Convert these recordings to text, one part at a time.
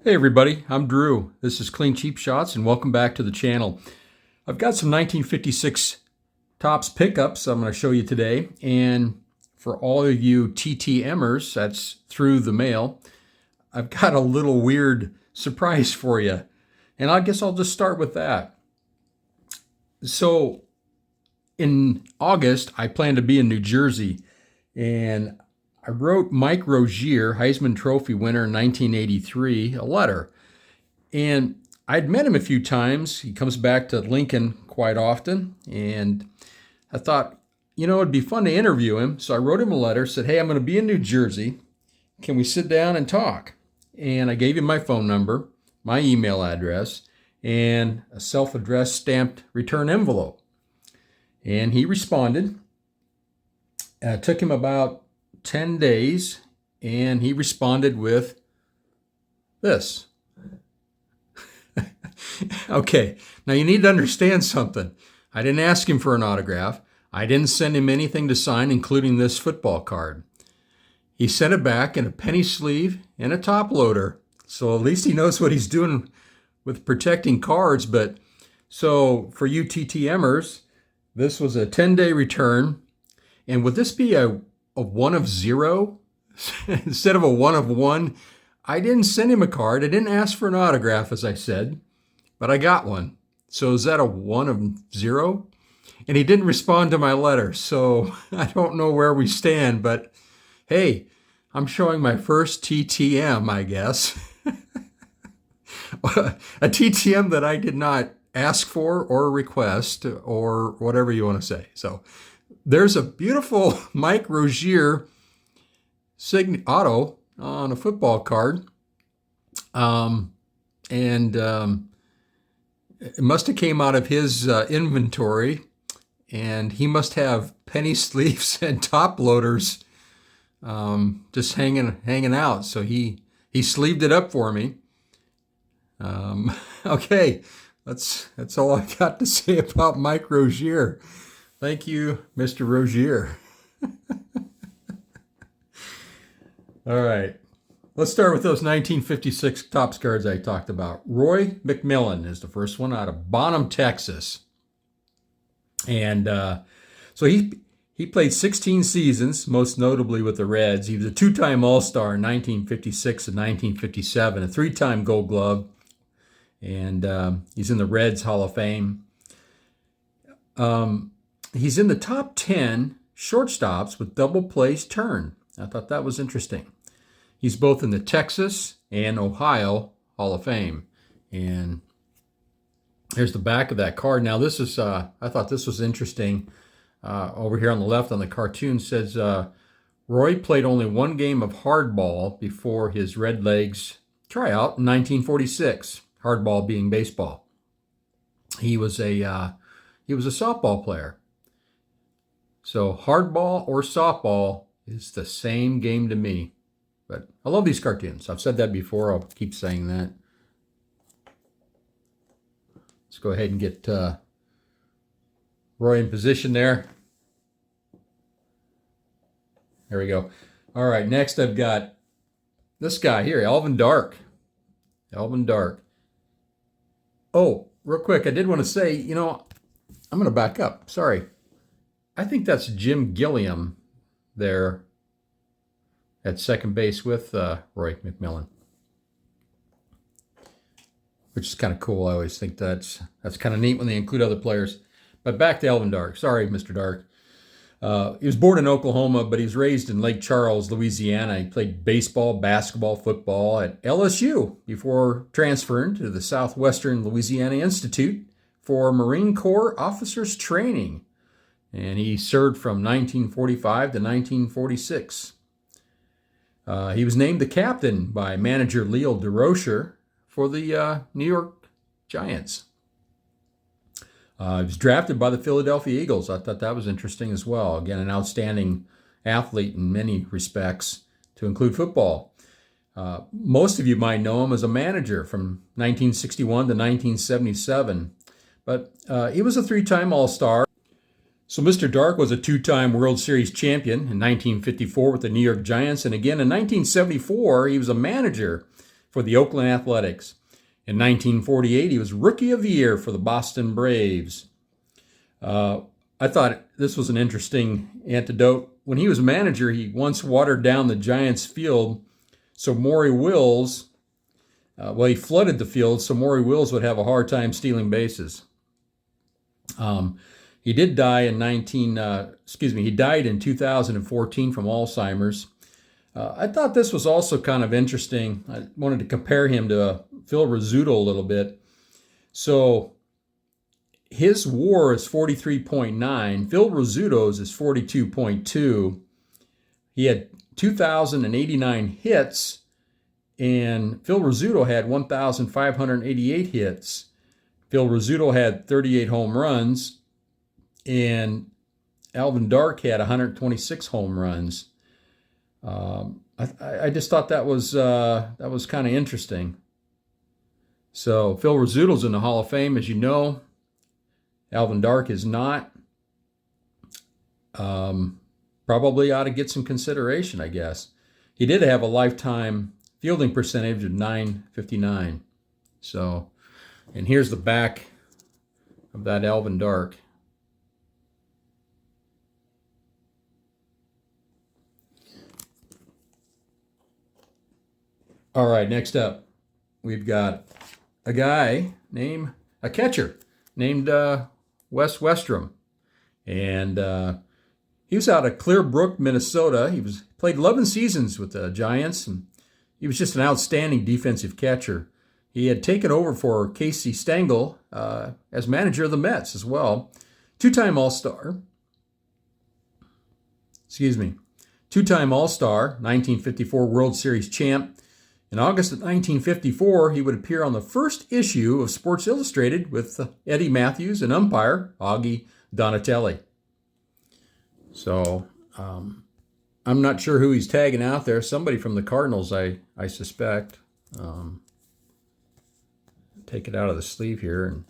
Hey everybody, I'm Drew. This is Clean Cheap Shots and welcome back to the channel. I've got some 1956 Topps pickups I'm going to show you today, and for all of you TTMers, that's through the mail, I've got a little weird surprise for you, and I guess I'll just start with that. So in August, I plan to be in New Jersey, and I wrote Mike Rozier, Heisman Trophy winner in 1983, a letter. And I'd met him a few times. He comes back to Lincoln quite often. And I thought, it'd be fun to interview him. So I wrote him a letter, said, hey, I'm going to be in New Jersey. Can we sit down and talk? And I gave him my phone number, my email address, and a self-addressed stamped return envelope. And he responded. It took him about 10 days, and he responded with this. Okay, now you need to understand something. I didn't ask him for an autograph. I didn't send him anything to sign, including this football card. He sent it back in a penny sleeve and a top loader, so at least he knows what he's doing with protecting cards. But so for you TTMers, this was a 10-day return. And would this be a 1 of 0 instead of a 1 of 1? I didn't send him a card. I didn't ask for an autograph, as I said, but I got one. So is that a 1 of 0? And he didn't respond to my letter, so I don't know where we stand, but hey, I'm showing my first TTM, I guess. A TTM that I did not ask for or request or whatever you want to say. So there's a beautiful Mike Rozier auto on a football card. It must have came out of his inventory, and he must have penny sleeves and top loaders just hanging out. So he sleeved it up for me. Okay, that's all I got to say about Mike Rozier. Thank you, Mr. Rozier. All right. Let's start with those 1956 Topps cards I talked about. Roy McMillan is the first one out of Bonham, Texas. And so he played 16 seasons, most notably with the Reds. He was a two-time All-Star in 1956 and 1957, a three-time Gold Glove. And he's in the Reds Hall of Fame. He's in the top 10 shortstops with double plays turn. I thought that was interesting. He's both in the Texas and Ohio Hall of Fame. And here's the back of that card. Now this is, I thought this was interesting. Over here on the left on the cartoon says, Roy played only one game of hardball before his Red Legs tryout in 1946. Hardball being baseball. He was a softball player. So hardball or softball is the same game to me. But I love these cartoons. I've said that before. I'll keep saying that. Let's go ahead and get Roy in position there. There we go. All right, next I've got this guy here, Alvin Dark. Alvin Dark. Oh, real quick, I did want to say, I'm going to back up. Sorry. I think that's Jim Gilliam there at second base with Roy McMillan, which is kind of cool. I always think that's kind of neat when they include other players. But back to Alvin Dark. Sorry, Mr. Dark. He was born in Oklahoma, but he's raised in Lake Charles, Louisiana. He played baseball, basketball, football at LSU before transferring to the Southwestern Louisiana Institute for Marine Corps Officers Training. And he served from 1945 to 1946. He was named the captain by manager Leo DeRocher for the New York Giants. He was drafted by the Philadelphia Eagles. I thought that was interesting as well. Again, an outstanding athlete in many respects, to include football. Most of you might know him as a manager from 1961 to 1977. But he was a three-time All-Star. So Mr. Dark was a two-time World Series champion in 1954 with the New York Giants. And again, in 1974, he was a manager for the Oakland Athletics. In 1948, he was Rookie of the Year for the Boston Braves. I thought this was an interesting anecdote. When he was manager, he once watered down the Giants' field so Maury Wills, he flooded the field so Maury Wills would have a hard time stealing bases. He did die in he died in 2014 from Alzheimer's. I thought this was also kind of interesting. I wanted to compare him to Phil Rizzuto a little bit. So his WAR is 43.9. Phil Rizzuto's is 42.2. He had 2,089 hits, and Phil Rizzuto had 1,588 hits. Phil Rizzuto had 38 home runs, and Alvin Dark had 126 home runs. I just thought that was kind of interesting. So Phil Rizzuto's in the Hall of Fame, as you know. Alvin Dark is not. Probably ought to get some consideration, I guess. He did have a lifetime fielding percentage of .959. So, and here's the back of that Alvin Dark. All right, next up, we've got a catcher named Wes Westrom. And he was out of Clear Brook, Minnesota. He played 11 seasons with the Giants, and he was just an outstanding defensive catcher. He had taken over for Casey Stengel as manager of the Mets as well. Two-time All-Star. Two-time All-Star, 1954 World Series champ. In August of 1954, he would appear on the first issue of Sports Illustrated with Eddie Matthews and umpire Augie Donatelli. So I'm not sure who he's tagging out there. Somebody from the Cardinals, I suspect. Take it out of the sleeve here, and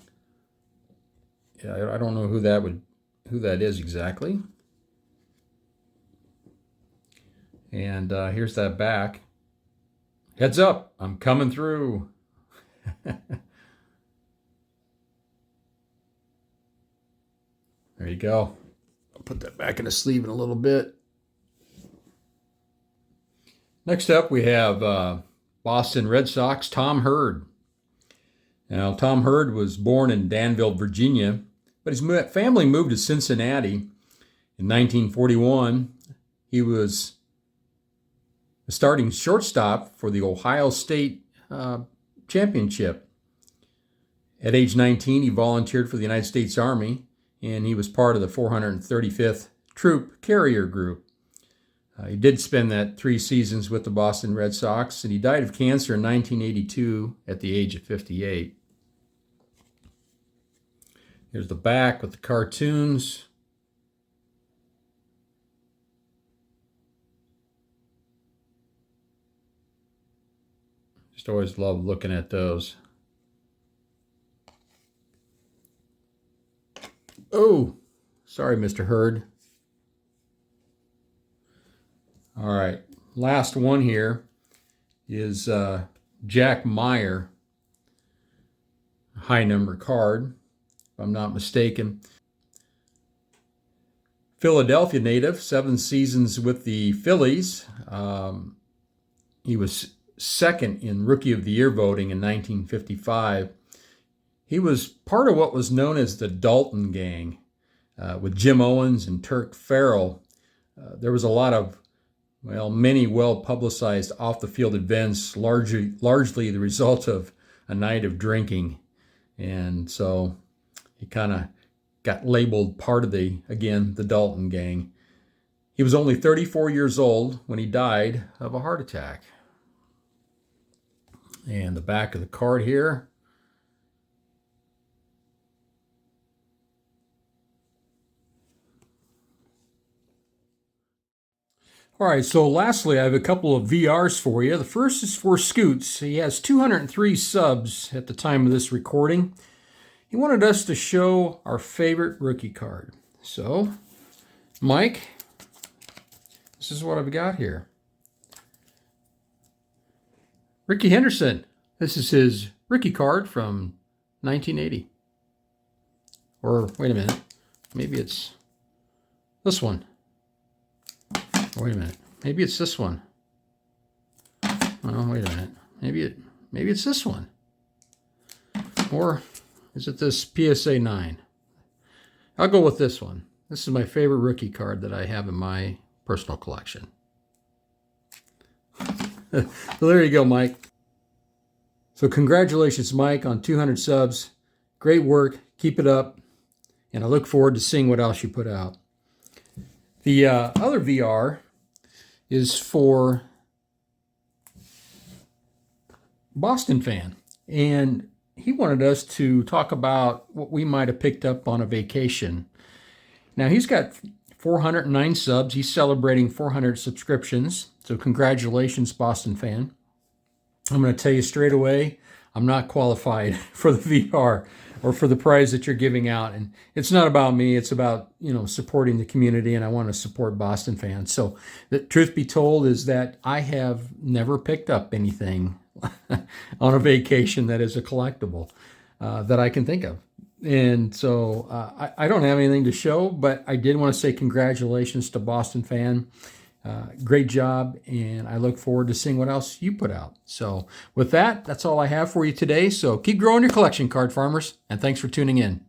yeah, I don't know who that is exactly. And here's that back. Heads up, I'm coming through. There you go. I'll put that back in the sleeve in a little bit. Next up, we have Boston Red Sox, Tom Hurd. Now, Tom Hurd was born in Danville, Virginia, but his family moved to Cincinnati in 1941. He was a starting shortstop for the Ohio State Championship. At age 19, he volunteered for the United States Army, and he was part of the 435th Troop Carrier Group. He did spend that 3 seasons with the Boston Red Sox, and he died of cancer in 1982 at the age of 58. Here's the back with the cartoons. Just always love looking at those. Oh, sorry, Mr. Hurd. All right, last one here is Jack Meyer, high number card, if I'm not mistaken. Philadelphia native, 7 seasons with the Phillies. He was second in Rookie of the Year voting in 1955. He was part of what was known as the Dalton Gang with Jim Owens and Turk Farrell. There was a lot of, many well-publicized off-the-field events, largely the result of a night of drinking. And so he kind of got labeled part of the Dalton Gang. He was only 34 years old when he died of a heart attack. And the back of the card here. All right, so lastly, I have a couple of VRs for you. The first is for Scoots. He has 203 subs at the time of this recording. He wanted us to show our favorite rookie card. So, Mike, this is what I've got here. Ricky Henderson. This is his rookie card from 1980. Or, wait a minute. Maybe it's this one. Wait a minute. Maybe it's this one. Oh, wait a minute. Maybe it's this one. Or is it this PSA 9? I'll go with this one. This is my favorite rookie card that I have in my personal collection. So there you go, Mike. So congratulations, Mike, on 200 subs. Great work. Keep it up. And I look forward to seeing what else you put out. The other VR is for Boston fan. And he wanted us to talk about what we might have picked up on a vacation. Now, he's got 409 subs. He's celebrating 400 subscriptions. So congratulations, Boston fan. I'm going to tell you straight away, I'm not qualified for the VR or for the prize that you're giving out. And it's not about me. It's about, supporting the community, and I want to support Boston fans. So the truth be told is that I have never picked up anything on a vacation that is a collectible that I can think of. And so I don't have anything to show, but I did want to say congratulations to Boston fan. Great job, and I look forward to seeing what else you put out. So with that, that's all I have for you today. So keep growing your collection, card farmers, and thanks for tuning in.